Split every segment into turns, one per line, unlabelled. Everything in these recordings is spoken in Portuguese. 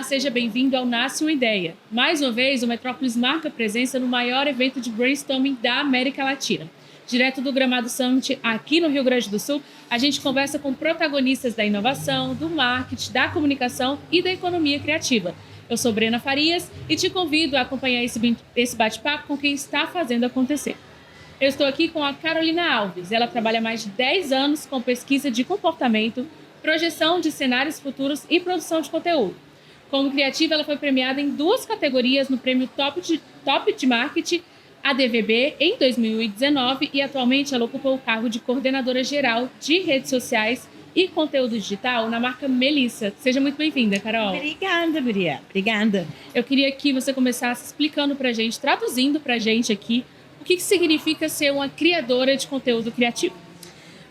seja bem-vindo ao Nasce uma Ideia. Mais uma vez, o Metrópolis marca presença no maior evento de brainstorming da América Latina. Direto do Gramado Summit, aqui no Rio Grande do Sul, a gente conversa com protagonistas da inovação, do marketing, da comunicação e da economia criativa. Eu sou Brena Farias e te convido a acompanhar esse bate-papo com quem está fazendo acontecer. Eu estou aqui com a Carolina Alves. Ela trabalha há mais de 10 anos com pesquisa de comportamento, projeção de cenários futuros e produção de conteúdo. Como criativa, ela foi premiada em 2 categorias no prêmio Top de Marketing ADVB em 2019 e atualmente ela ocupa o cargo de coordenadora geral de redes sociais e conteúdo digital na marca Melissa. Seja muito bem-vinda, Carol.
Obrigada, Maria. Obrigada.
Eu queria que você começasse explicando pra gente, traduzindo pra gente aqui, o que significa ser uma criadora de conteúdo criativo.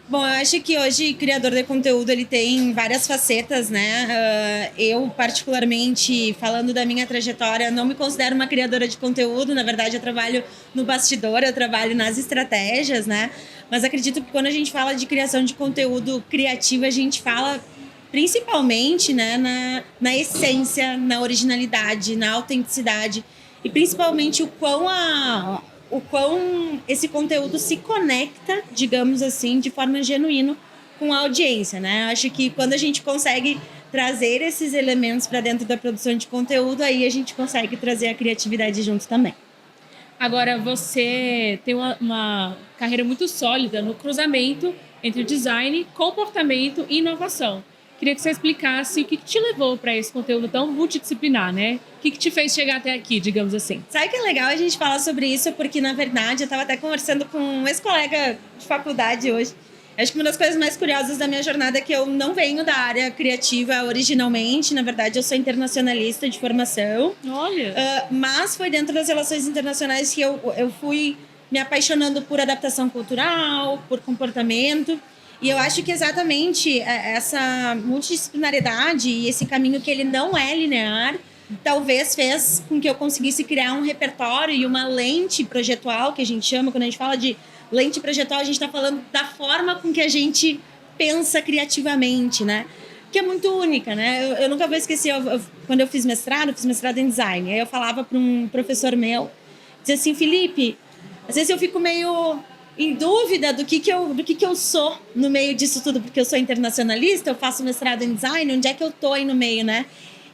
Bom, eu acho que hoje criador de conteúdo ele tem várias facetas, né? Eu, particularmente, falando da minha trajetória, não me considero uma criadora de conteúdo. Na verdade, eu trabalho no bastidor, eu trabalho nas estratégias, né? Mas acredito que quando a gente fala de criação de conteúdo criativo, a gente fala principalmente, né, na essência, na originalidade, na autenticidade e principalmente o quão esse conteúdo se conecta, digamos assim, de forma genuína com a audiência, né? Acho que quando a gente consegue trazer esses elementos para dentro da produção de conteúdo, aí a gente consegue trazer a criatividade junto também.
Agora, você tem uma carreira muito sólida no cruzamento entre design, comportamento e inovação. Queria que você explicasse o que te levou para esse conteúdo tão multidisciplinar, né? O que te fez chegar até aqui, digamos assim?
Sabe que é legal a gente falar sobre isso? Porque, na verdade, eu estava até conversando com um ex-colega de faculdade hoje. Acho que uma das coisas mais curiosas da minha jornada é que eu não venho da área criativa originalmente. Na verdade, eu sou internacionalista de formação.
Olha!
Mas foi dentro das relações internacionais que eu fui me apaixonando por adaptação cultural, por comportamento. E eu acho que exatamente essa multidisciplinaridade e esse caminho que ele não é linear, talvez fez com que eu conseguisse criar um repertório e uma lente projetual, que a gente chama, quando a gente fala de lente projetual, a gente está falando da forma com que a gente pensa criativamente, né? Que é muito única, né? Eu nunca vou esquecer, quando eu fiz mestrado em design, aí eu falava para um professor meu, dizia assim, Felipe, às vezes eu fico meio em dúvida do que eu sou no meio disso tudo, porque eu sou internacionalista, eu faço mestrado em design, onde é que eu tô aí no meio, né?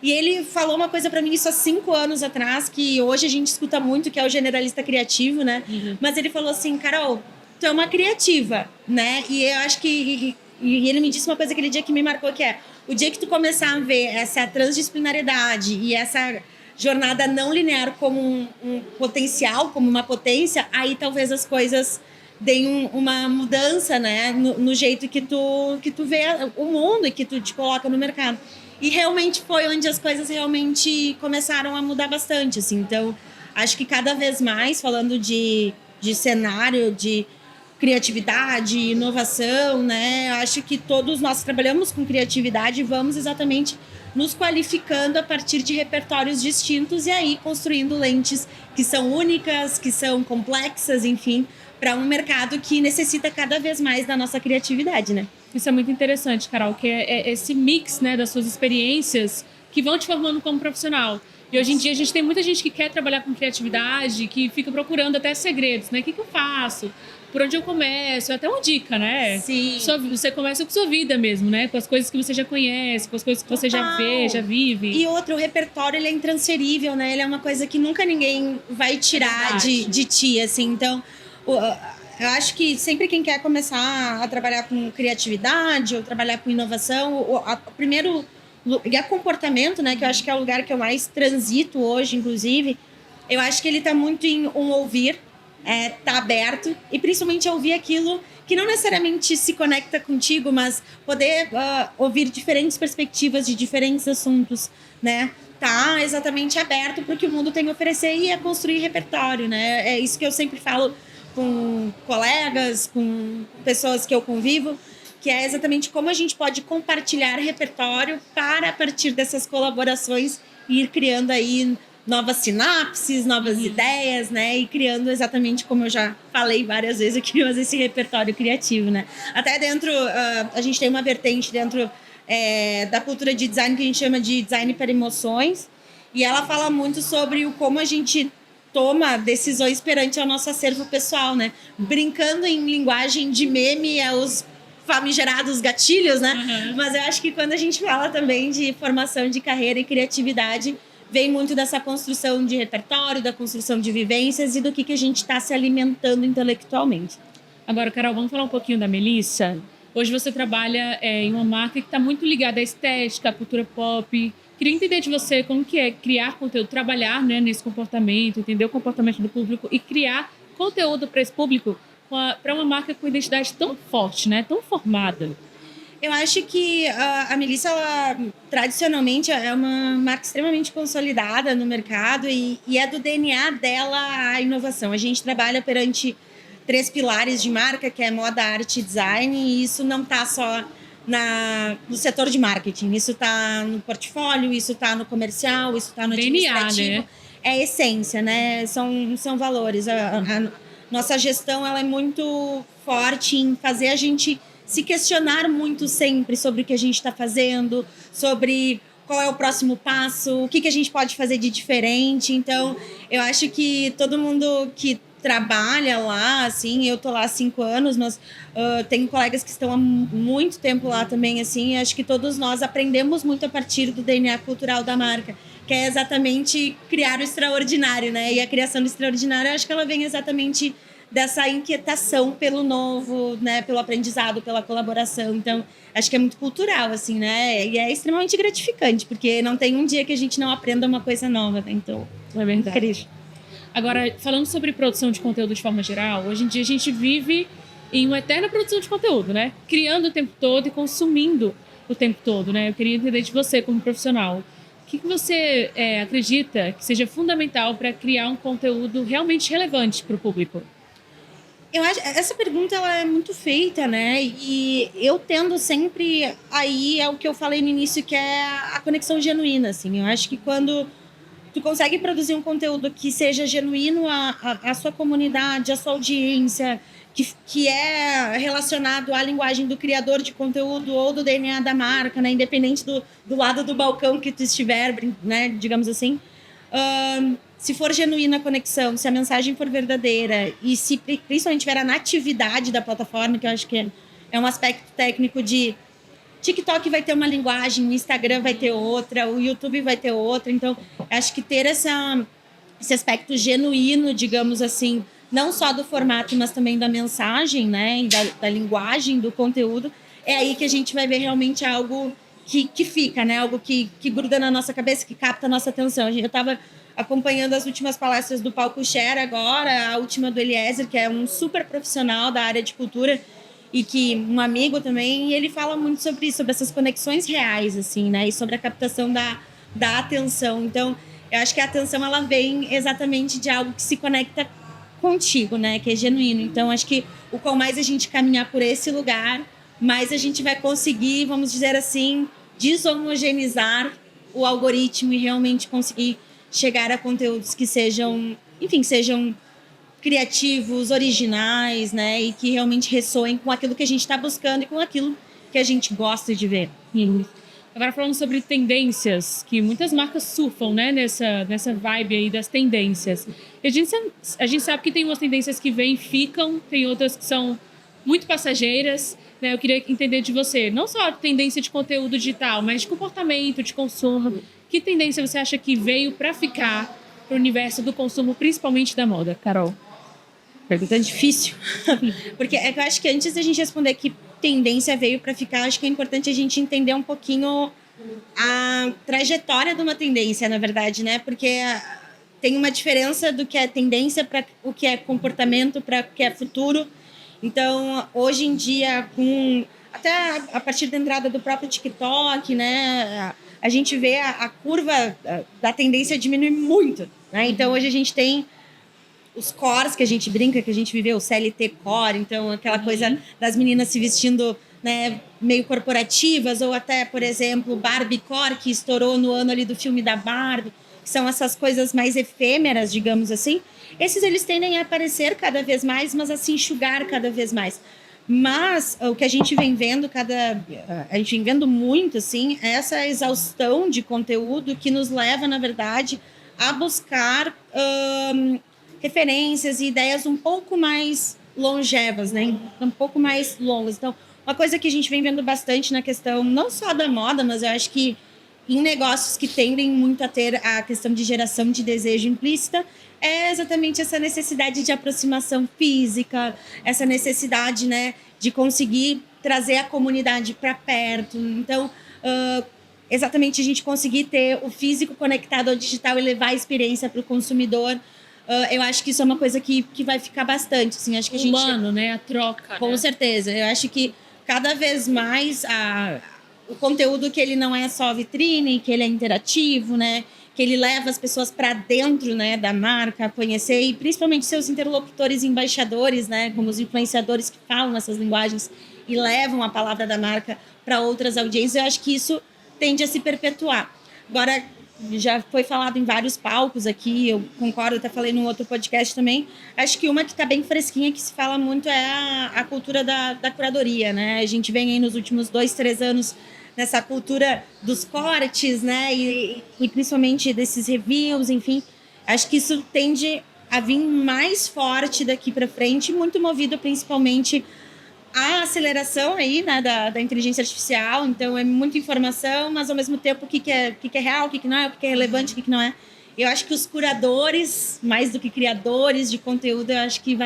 E ele falou uma coisa pra mim isso há 5 anos atrás, que hoje a gente escuta muito, que é o generalista criativo, né? Uhum. Mas ele falou assim, Carol, tu é uma criativa, né? E eu acho que... E ele me disse uma coisa aquele dia que me marcou, que é o dia que tu começar a ver essa transdisciplinaridade e essa jornada não linear como um potencial, como uma potência, aí talvez as coisas deem uma mudança, né? No jeito que tu vê o mundo e que tu te coloca no mercado. E realmente foi onde as coisas realmente começaram a mudar bastante, assim. Então, acho que cada vez mais, falando de cenário, de criatividade, inovação, né? Acho que todos nós trabalhamos com criatividade e vamos exatamente nos qualificando a partir de repertórios distintos e aí construindo lentes que são únicas, que são complexas, enfim, para um mercado que necessita cada vez mais da nossa criatividade, né?
Isso é muito interessante, Carol, que é esse mix, né, das suas experiências que vão te formando como profissional. E hoje em dia a gente tem muita gente que quer trabalhar com criatividade, que fica procurando até segredos, né? O que eu faço? Por onde eu começo? É até uma dica, né?
Sim.
Você começa com sua vida mesmo, né? Com as coisas que você já conhece, com as coisas que você já vê, já vive.
E outro, o repertório, ele é intransferível, né? Ele é uma coisa que nunca ninguém vai tirar de ti, assim. Então, eu acho que sempre quem quer começar a trabalhar com criatividade ou trabalhar com inovação, o primeiro... E a comportamento, né? Que eu acho que é o lugar que eu mais transito hoje, inclusive. Eu acho que ele tá muito em ouvir, tá aberto. E principalmente ouvir aquilo que não necessariamente se conecta contigo, mas poder ouvir diferentes perspectivas de diferentes assuntos, né? Tá exatamente aberto para o que o mundo tem a oferecer e a construir repertório, né? É isso que eu sempre falo com colegas, com pessoas que eu convivo, que é exatamente como a gente pode compartilhar repertório para, a partir dessas colaborações, ir criando aí novas sinapses, novas ideias, né? E criando exatamente como eu já falei várias vezes, eu queria fazer esse repertório criativo, né? Até dentro, a gente tem uma vertente dentro da cultura de design que a gente chama de design para emoções. E ela fala muito sobre como a gente toma decisões perante ao nosso acervo pessoal, né? Brincando em linguagem de meme, os famigerados gatilhos, né?
Uhum.
Mas eu acho que quando a gente fala também de formação de carreira e criatividade, vem muito dessa construção de repertório, da construção de vivências e do que a gente está se alimentando intelectualmente.
Agora, Carol, vamos falar um pouquinho da Melissa. Hoje você trabalha em uma marca que está muito ligada à estética, à cultura pop. Queria entender de você como que é criar conteúdo, trabalhar, né, nesse comportamento, entender o comportamento do público e criar conteúdo para esse público para uma marca com identidade tão forte, né, tão formada.
Eu acho que a Melissa, ela, tradicionalmente, é uma marca extremamente consolidada no mercado e é do DNA dela a inovação. A gente trabalha perante 3 pilares de marca, que é moda, arte e design, e isso não está só no setor de marketing, isso está no portfólio, isso está no comercial, isso está no administrativo.
DNA, né?
É a essência, né? São valores. A nossa gestão, ela é muito forte em fazer a gente se questionar muito sempre sobre o que a gente está fazendo, sobre qual é o próximo passo, o que a gente pode fazer de diferente. Então, eu acho que todo mundo que trabalha lá, assim, eu tô lá há 5 anos, mas tenho colegas que estão há muito tempo lá também, assim, acho que todos nós aprendemos muito a partir do DNA cultural da marca, que é exatamente criar o extraordinário, né? E a criação do extraordinário, eu acho que ela vem exatamente dessa inquietação pelo novo, né, pelo aprendizado, pela colaboração. Então, acho que é muito cultural, assim, né? E é extremamente gratificante, porque não tem um dia que a gente não aprenda uma coisa nova, né? Então,
é verdade.
Incrível.
Agora, falando sobre produção de conteúdo de forma geral, hoje em dia a gente vive em uma eterna produção de conteúdo, né? Criando o tempo todo e consumindo o tempo todo, né? Eu queria entender de você como profissional. O que você acredita que seja fundamental para criar um conteúdo realmente relevante para o público?
Eu acho essa pergunta ela é muito feita, né? E eu tendo sempre aí é o que eu falei no início, que é a conexão genuína, assim. Eu acho que quando tu consegue produzir um conteúdo que seja genuíno à sua comunidade, à sua audiência, que é relacionado à linguagem do criador de conteúdo ou do DNA da marca, né? Independente do lado do balcão que tu estiver, né? Digamos assim. Se for genuína a conexão, se a mensagem for verdadeira e se principalmente tiver a natividade da plataforma, que eu acho que é um aspecto técnico de TikTok vai ter uma linguagem, o Instagram vai ter outra, o YouTube vai ter outra. Então, acho que ter esse aspecto genuíno, digamos assim, não só do formato, mas também da mensagem, né, e da linguagem, do conteúdo, é aí que a gente vai ver realmente algo que fica, né, algo que gruda na nossa cabeça, que capta a nossa atenção. Eu estava acompanhando as últimas palestras do Palco Share agora, a última do Eliezer, que é um super profissional da área de cultura, e que um amigo também, e ele fala muito sobre isso, sobre essas conexões reais, assim, né? E sobre a captação da atenção. Então, eu acho que a atenção, ela vem exatamente de algo que se conecta contigo, né? Que é genuíno. Então, acho que o quanto mais a gente caminhar por esse lugar, mais a gente vai conseguir, vamos dizer assim, deshomogeneizar o algoritmo e realmente conseguir chegar a conteúdos que sejam, enfim, sejam criativos, originais, né? E que realmente ressoem com aquilo que a gente está buscando e com aquilo que a gente gosta de ver.
Agora, falando sobre tendências, que muitas marcas surfam, né? Nessa vibe aí das tendências. A gente sabe que tem umas tendências que vêm e ficam, tem outras que são muito passageiras, né? Eu queria entender de você, não só a tendência de conteúdo digital, mas de comportamento, de consumo. Que tendência você acha que veio para ficar para o universo do consumo, principalmente da moda, Carol?
Pergunta difícil. Porque é que eu acho que antes da gente responder que tendência veio para ficar, acho que é importante a gente entender um pouquinho a trajetória de uma tendência, na verdade, né? Porque tem uma diferença do que é tendência para o que é comportamento, para o que é futuro. Então, hoje em dia, até a partir da entrada do próprio TikTok, né? A gente vê a curva da tendência diminuir muito, né? Então, hoje a gente tem os cores que a gente brinca, que a gente viveu, o CLT core, então aquela coisa das meninas se vestindo, né, meio corporativas, ou até, por exemplo, Barbie core, que estourou no ano ali do filme da Barbie, que são essas coisas mais efêmeras, digamos assim. Esses eles tendem a aparecer cada vez mais, mas a se enxugar cada vez mais. Mas o que a gente vem vendo a gente vem vendo muito assim, é essa exaustão de conteúdo que nos leva, na verdade, a buscar referências e ideias um pouco mais longevas, né? Um pouco mais longas. Então, uma coisa que a gente vem vendo bastante na questão não só da moda, mas eu acho que em negócios que tendem muito a ter a questão de geração de desejo implícita, é exatamente essa necessidade de aproximação física, essa necessidade, né, de conseguir trazer a comunidade para perto. Então, exatamente a gente conseguir ter o físico conectado ao digital e levar a experiência para o consumidor. Eu acho que isso é uma coisa que vai ficar bastante. Assim, acho que
humano, né? A troca.
Com certeza. Eu acho que cada vez mais o conteúdo que ele não é só vitrine, que ele é interativo, né? Que ele leva as pessoas para dentro, né, da marca, a conhecer, e principalmente seus interlocutores e embaixadores, né, como os influenciadores que falam essas linguagens e levam a palavra da marca para outras audiências. Eu acho que isso tende a se perpetuar. Agora, já foi falado em vários palcos aqui, eu concordo, até falei num outro podcast também. Acho que uma que está bem fresquinha, que se fala muito, é a cultura da curadoria, né? A gente vem aí nos últimos 2, 3 anos nessa cultura dos cortes, né? E principalmente desses reviews, enfim. Acho que isso tende a vir mais forte daqui para frente, muito movido principalmente a aceleração aí, né, da inteligência artificial. Então, é muita informação, mas ao mesmo tempo o que é real, o que não é, o que é relevante, o que não é. Eu acho que os curadores, mais do que criadores de conteúdo, eu acho que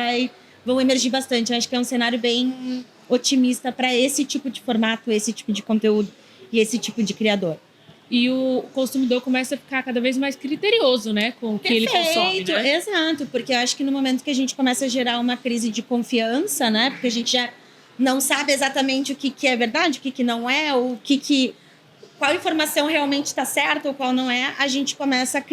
vão emergir bastante. Eu acho que é um cenário bem otimista para esse tipo de formato, esse tipo de conteúdo e esse tipo de criador.
E o consumidor começa a ficar cada vez mais criterioso, né, com o que ele consome, né?
Exato, porque eu acho que no momento que a gente começa a gerar uma crise de confiança, né, porque a gente já não sabe exatamente o que é verdade, o que não é, qual informação realmente está certa ou qual não é, a gente começa a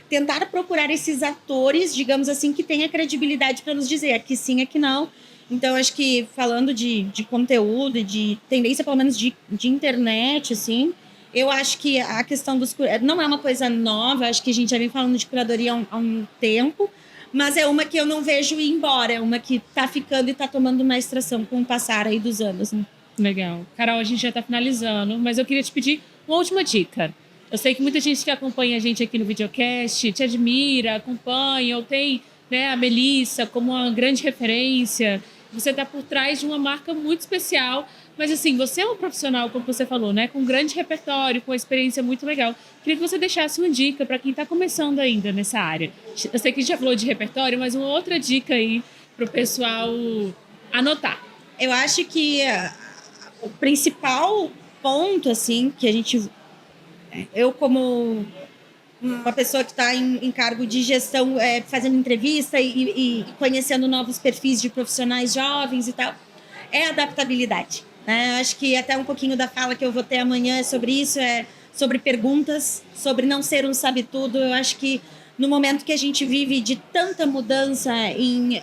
tentar procurar esses atores, digamos assim, que tenha credibilidade para nos dizer aqui sim, aqui não. Então, acho que falando de conteúdo, de tendência, pelo menos de internet, assim, eu acho que a questão não é uma coisa nova, acho que a gente já vem falando de curadoria há um tempo, mas é uma que eu não vejo ir embora, é uma que está ficando e está tomando mais tração com o passar aí dos anos. Né?
Legal. Carol, a gente já está finalizando, mas eu queria te pedir uma última dica. Eu sei que muita gente que acompanha a gente aqui no videocast te admira, acompanha, ou tem, né, a Melissa como uma grande referência. Você está por trás de uma marca muito especial, mas assim, você é um profissional, como você falou, né, com um grande repertório, com uma experiência muito legal. Queria que você deixasse uma dica para quem está começando ainda nessa área. Eu sei que a gente já falou de repertório, mas uma outra dica aí para o pessoal anotar.
Eu acho que o principal ponto, assim, que eu como uma pessoa que está em cargo de gestão, fazendo entrevista e conhecendo novos perfis de profissionais jovens e tal, é a adaptabilidade. Né? Acho que até um pouquinho da fala que eu vou ter amanhã é sobre isso, sobre perguntas, sobre não ser um sabe-tudo. Eu acho que no momento que a gente vive de tanta mudança em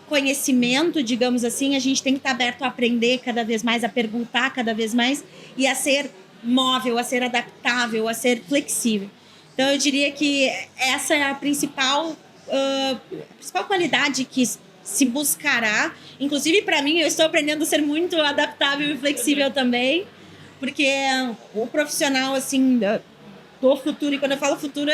conhecimento, digamos assim, a gente tem que estar aberto a aprender cada vez mais, a perguntar cada vez mais e a ser móvel, a ser adaptável, a ser flexível. Então, eu diria que essa é a principal qualidade que se buscará. Inclusive, para mim, eu estou aprendendo a ser muito adaptável e flexível também, porque o profissional, assim, do futuro, e quando eu falo futuro,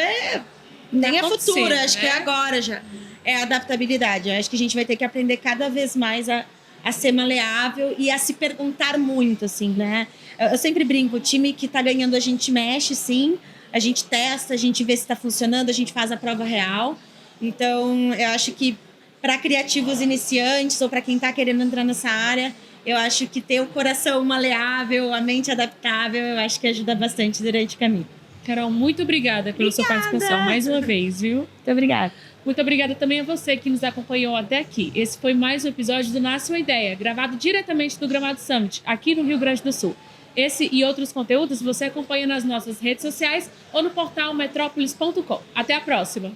nem é futuro, acho que é agora já. É a adaptabilidade. Eu acho que a gente vai ter que aprender cada vez mais a ser maleável e a se perguntar muito, assim, né? Eu sempre brinco, o time que tá ganhando a gente mexe, sim, a gente testa, a gente vê se está funcionando, a gente faz a prova real. Então, eu acho que para criativos iniciantes ou para quem está querendo entrar nessa área, eu acho que ter o coração maleável, a mente adaptável, eu acho que ajuda bastante durante o caminho.
Carol, muito obrigada pela sua participação mais uma vez, viu?
Muito obrigada.
Muito obrigada também a você que nos acompanhou até aqui. Esse foi mais um episódio do Nasce uma Ideia, gravado diretamente do Gramado Summit, aqui no Rio Grande do Sul. Esse e outros conteúdos você acompanha nas nossas redes sociais ou no portal metrópolis.com. Até a próxima!